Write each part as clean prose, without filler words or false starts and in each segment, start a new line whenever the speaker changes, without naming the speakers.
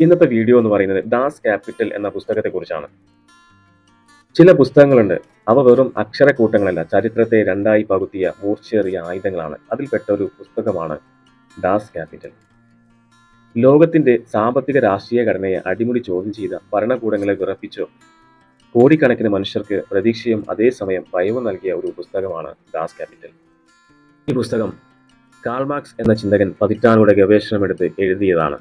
ഇന്നത്തെ വീഡിയോ എന്ന് പറയുന്നത് ദാസ് ക്യാപിറ്റൽ എന്ന പുസ്തകത്തെക്കുറിച്ചാണ്. ചില പുസ്തകങ്ങളുണ്ട്, അവ വെറും അക്ഷരക്കൂട്ടങ്ങളല്ല, ചരിത്രത്തെ രണ്ടായി പകുത്തിയ മൂർച്ചയേറിയ ആയുധങ്ങളാണ്. അതിൽപ്പെട്ട ഒരു പുസ്തകമാണ് ദാസ് ക്യാപിറ്റൽ. ലോകത്തിന്റെ സാമ്പത്തിക രാഷ്ട്രീയ ഘടനയെ അടിമുടി ചോദ്യം ചെയ്ത, ഭരണകൂടങ്ങളെ വിറപ്പിച്ചു കോടിക്കണക്കിന് മനുഷ്യർക്ക് പ്രതീക്ഷയും അതേസമയം ഭയവും നൽകിയ ഒരു പുസ്തകമാണ് ദാസ് ക്യാപിറ്റൽ. ഈ പുസ്തകം കാൾ മാർക്സ് എന്ന ചിന്തകൻ പതിറ്റാണ്ടുകളുടെ ഗവേഷണമെടുത്ത് എഴുതിയതാണ്.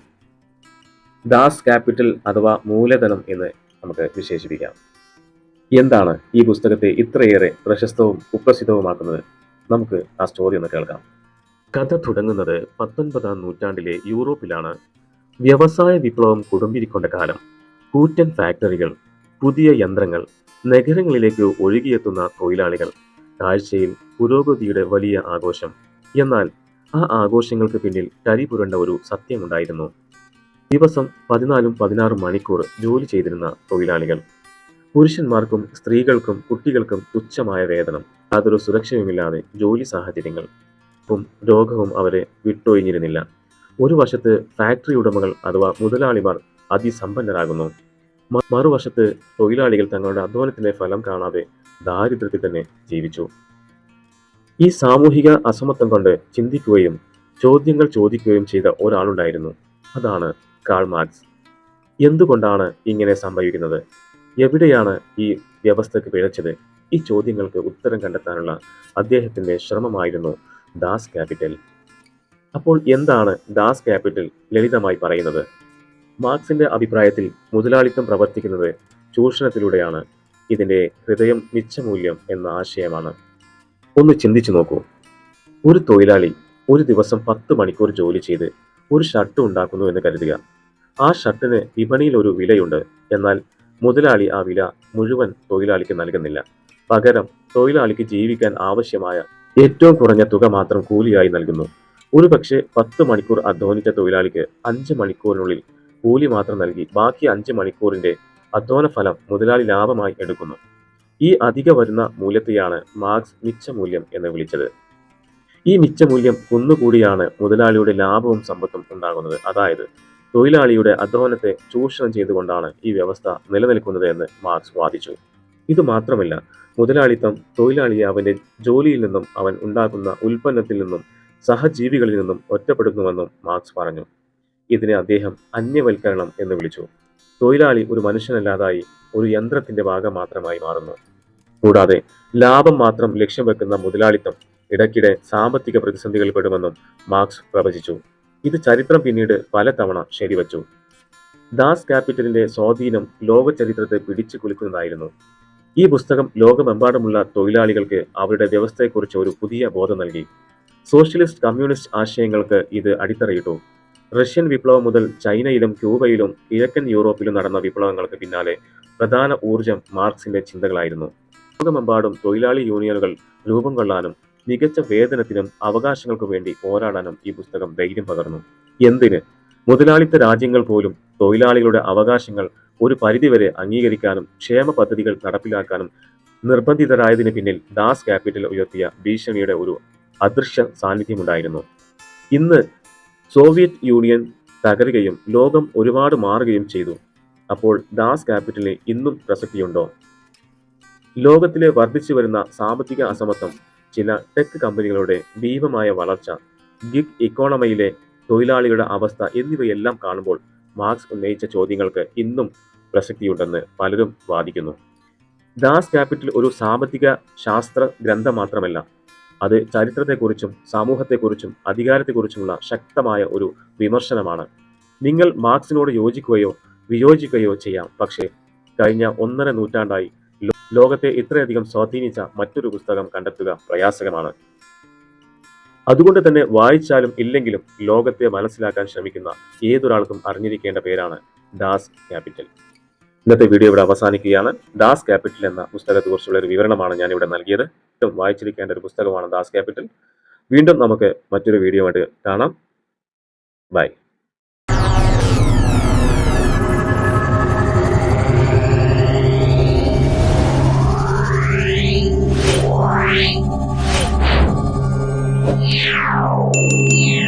ദാസ് ക്യാപിറ്റൽ അഥവാ മൂലധനം എന്ന് നമുക്ക് വിശേഷിപ്പിക്കാം. എന്താണ് ഈ പുസ്തകത്തെ ഇത്രയേറെ പ്രശസ്തവും കുപ്രസിദ്ധവുമാക്കുന്നത്? നമുക്ക് ആ സ്റ്റോറി ഒന്ന് കേൾക്കാം. കഥ തുടങ്ങുന്നത് 19-ാം നൂറ്റാണ്ടിലെ യൂറോപ്പിലാണ്. വ്യവസായ വിപ്ലവം കൊടുമ്പിരിക്കൊണ്ട കാലം. കൂറ്റൻ ഫാക്ടറികൾ, പുതിയ യന്ത്രങ്ങൾ, നഗരങ്ങളിലേക്ക് ഒഴുകിയെത്തുന്ന തൊഴിലാളികൾ. കാഴ്ചയിൽ പുരോഗതിയുടെ വലിയ ആഘോഷം. എന്നാൽ ആ ആഘോഷങ്ങൾക്ക് പിന്നിൽ കരിപുരണ്ട ഒരു സത്യമുണ്ടായിരുന്നു. ദിവസം 14-16 മണിക്കൂർ ജോലി ചെയ്തിരുന്ന തൊഴിലാളികൾ. പുരുഷന്മാർക്കും സ്ത്രീകൾക്കും കുട്ടികൾക്കും തുച്ഛമായ വേതനം, യാതൊരു സുരക്ഷയുമില്ലാതെ ജോലി സാഹചര്യങ്ങൾ, രോഗവും അവരെ വിട്ടൊഴിഞ്ഞിരുന്നില്ല. ഒരു വശത്ത് ഫാക്ടറി ഉടമകൾ അഥവാ മുതലാളിമാർ അതിസമ്പന്നരാകുന്നു, മറുവശത്ത് തൊഴിലാളികൾ തങ്ങളുടെ അധ്വാനത്തിന്റെ ഫലം കാണാതെ ദാരിദ്ര്യത്തിൽ തന്നെ ജീവിച്ചു. ഈ സാമൂഹിക അസമത്വം കൊണ്ട് ചിന്തിക്കുകയും ചോദ്യങ്ങൾ ചോദിക്കുകയും ചെയ്ത ഒരാളുണ്ടായിരുന്നു. അതാണ് കാൾ മാർക്സ്. എന്തുകൊണ്ടാണ് ഇങ്ങനെ സംഭവിക്കുന്നത്? എവിടെയാണ് ഈ വ്യവസ്ഥയ്ക്ക് പിഴച്ചത്? ഈ ചോദ്യങ്ങൾക്ക് ഉത്തരം കണ്ടെത്താനുള്ള അദ്ദേഹത്തിന്റെ ശ്രമമായിരുന്നു ദാസ് ക്യാപിറ്റൽ. അപ്പോൾ എന്താണ് ദാസ് ക്യാപിറ്റൽ ലളിതമായി പറയുന്നത്? മാർക്സിന്റെ അഭിപ്രായത്തിൽ മുതലാളിത്തം പ്രവർത്തിക്കുന്നത് ചൂഷണത്തിലൂടെയാണ്. ഇതിന്റെ ഹൃദയം മിച്ചമൂല്യം എന്ന ആശയമാണ്. ഒന്ന് ചിന്തിച്ചു നോക്കൂ. ഒരു തൊഴിലാളി ഒരു ദിവസം 10 മണിക്കൂർ ജോലി ചെയ്ത് ഒരു ഷർട്ട് ഉണ്ടാക്കുന്നു എന്ന് കരുതുക. ആ ഷർട്ടിന് വിപണിയിൽ ഒരു വിലയുണ്ട്. എന്നാൽ മുതലാളി ആ വില മുഴുവൻ തൊഴിലാളിക്ക് നൽകുന്നില്ല. പകരം തൊഴിലാളിക്ക് ജീവിക്കാൻ ആവശ്യമായ ഏറ്റവും കുറഞ്ഞ തുക മാത്രം കൂലിയായി നൽകുന്നു. ഒരുപക്ഷെ 10 മണിക്കൂർ അധ്വാനിച്ച തൊഴിലാളിക്ക് 5 മണിക്കൂറിനുള്ളിൽ കൂലി മാത്രം നൽകി ബാക്കി 5 മണിക്കൂറിന്റെ അധ്വാന ഫലം മുതലാളി ലാഭമായി എടുക്കുന്നു. ഈ അധിക വരുന്ന മൂല്യത്തെയാണ് മാർക്സ് മിച്ചമൂല്യം എന്ന് വിളിച്ചത്. ഈ മിച്ചമൂല്യം കുന്നുകൂടിയാണ് മുതലാളിയുടെ ലാഭവും സമ്പത്തും ഉണ്ടാകുന്നത്. അതായത് തൊഴിലാളിയുടെ അധ്വാനത്തെ ചൂഷണം ചെയ്തുകൊണ്ടാണ് ഈ വ്യവസ്ഥ നിലനിൽക്കുന്നത് എന്ന് മാർക്സ് വാദിച്ചു. ഇത് മാത്രമല്ല, മുതലാളിത്തം തൊഴിലാളിയെ അവന്റെ ജോലിയിൽ നിന്നും അവൻ ഉണ്ടാക്കുന്ന ഉൽപ്പന്നത്തിൽ നിന്നും സഹജീവികളിൽ നിന്നും ഒറ്റപ്പെടുത്തുന്നുവെന്നും മാർക്സ് പറഞ്ഞു. ഇതിനെ അദ്ദേഹം അന്യവൽക്കരണം എന്ന് വിളിച്ചു. തൊഴിലാളി ഒരു മനുഷ്യനല്ലാതായി ഒരു യന്ത്രത്തിന്റെ ഭാഗം മാത്രമായി മാറുന്നു. കൂടാതെ ലാഭം മാത്രം ലക്ഷ്യം വെക്കുന്ന മുതലാളിത്തം ഇടയ്ക്കിടെ സാമ്പത്തിക പ്രതിസന്ധികൾ പെടുമെന്നും മാർക്സ് പ്രവചിച്ചു. ഇത് ചരിത്രം പിന്നീട് പലതവണ ശരിവച്ചു. ദാസ് ക്യാപിറ്റലിന്റെ സ്വാധീനം ലോക ചരിത്രത്തെ പിടിച്ചു കുലുക്കുന്നതായിരുന്നു. ഈ പുസ്തകം ലോകമെമ്പാടുമുള്ള തൊഴിലാളികൾക്ക് അവരുടെ വ്യവസ്ഥയെക്കുറിച്ച് ഒരു പുതിയ ബോധം നൽകി. സോഷ്യലിസ്റ്റ് കമ്മ്യൂണിസ്റ്റ് ആശയങ്ങൾക്ക് ഇത് അടിത്തറയിട്ടു. റഷ്യൻ വിപ്ലവം മുതൽ ചൈനയിലും ക്യൂബയിലും കിഴക്കൻ യൂറോപ്പിലും നടന്ന വിപ്ലവങ്ങൾക്ക് പിന്നാലെ പ്രധാന ഊർജം മാർക്സിന്റെ ചിന്തകളായിരുന്നു. ലോകമെമ്പാടും തൊഴിലാളി യൂണിയനുകൾ രൂപം കൊള്ളാനും മികച്ച വേതനത്തിനും അവകാശങ്ങൾക്കു വേണ്ടി പോരാടാനും ഈ പുസ്തകം ധൈര്യം പകർന്നു. എന്തിന്? മുതലാളിത്ത രാജ്യങ്ങൾ പോലും തൊഴിലാളികളുടെ അവകാശങ്ങൾ ഒരു പരിധിവരെ അംഗീകരിക്കാനും ക്ഷേമ പദ്ധതികൾ നടപ്പിലാക്കാനും നിർബന്ധിതരായതിന് പിന്നിൽ ദാസ് ക്യാപിറ്റൽ ഉയർത്തിയ ഭീഷണിയുടെ ഒരു അദൃശ്യ സാന്നിധ്യമുണ്ടായിരുന്നു. ഇന്ന് സോവിയറ്റ് യൂണിയൻ തകരുകയും ലോകം ഒരുപാട് മാറുകയും ചെയ്തു. അപ്പോൾ ദാസ് ക്യാപിറ്റലിന് ഇന്നും പ്രസക്തിയുണ്ടോ? ലോകത്തിലെ വർദ്ധിച്ചു വരുന്ന സാമ്പത്തിക അസമത്വം, ചില ടെക് കമ്പനികളുടെ ഭീമമായ വളർച്ച, ഗിഗ് ഇക്കോണമിയിലെ തൊഴിലാളികളുടെ അവസ്ഥ എന്നിവയെല്ലാം കാണുമ്പോൾ മാർക്സ് ഉന്നയിച്ച ചോദ്യങ്ങൾക്ക് ഇന്നും പ്രസക്തിയുണ്ടെന്ന് പലരും വാദിക്കുന്നു. ദാസ് ക്യാപിറ്റൽ ഒരു സാമ്പത്തിക ശാസ്ത്ര ഗ്രന്ഥം മാത്രമല്ല, അത് ചരിത്രത്തെക്കുറിച്ചും സമൂഹത്തെക്കുറിച്ചും അധികാരത്തെക്കുറിച്ചുമുള്ള ശക്തമായ ഒരു വിമർശനമാണ്. നിങ്ങൾ മാർക്സിനോട് യോജിക്കുകയോ വിയോജിക്കുകയോ ചെയ്യാം, പക്ഷേ കഴിഞ്ഞ 1.5 നൂറ്റാണ്ടായി ലോകത്തെ ഇത്രയധികം സ്വാധീനിച്ച മറ്റൊരു പുസ്തകം കണ്ടെത്തുക പ്രയാസകരമാണ്. അതുകൊണ്ട് തന്നെ വായിച്ചാലും ഇല്ലെങ്കിലും ലോകത്തെ മനസ്സിലാക്കാൻ ശ്രമിക്കുന്ന ഏതൊരാൾക്കും അറിഞ്ഞിരിക്കേണ്ട പേരാണ് ദാസ് ക്യാപിറ്റൽ. ഇന്നത്തെ വീഡിയോ ഇവിടെ അവസാനിക്കുകയാണ്. ദാസ് ക്യാപിറ്റൽ എന്ന പുസ്തകത്തെക്കുറിച്ചുള്ള ഒരു വിവരണമാണ് ഞാനിവിടെ നൽകിയത്. വായിച്ചിരിക്കേണ്ട ഒരു പുസ്തകമാണ് ദാസ് ക്യാപിറ്റൽ. വീണ്ടും നമുക്ക് മറ്റൊരു വീഡിയോ ആയിട്ട് കാണാം. ബൈ. Yeah.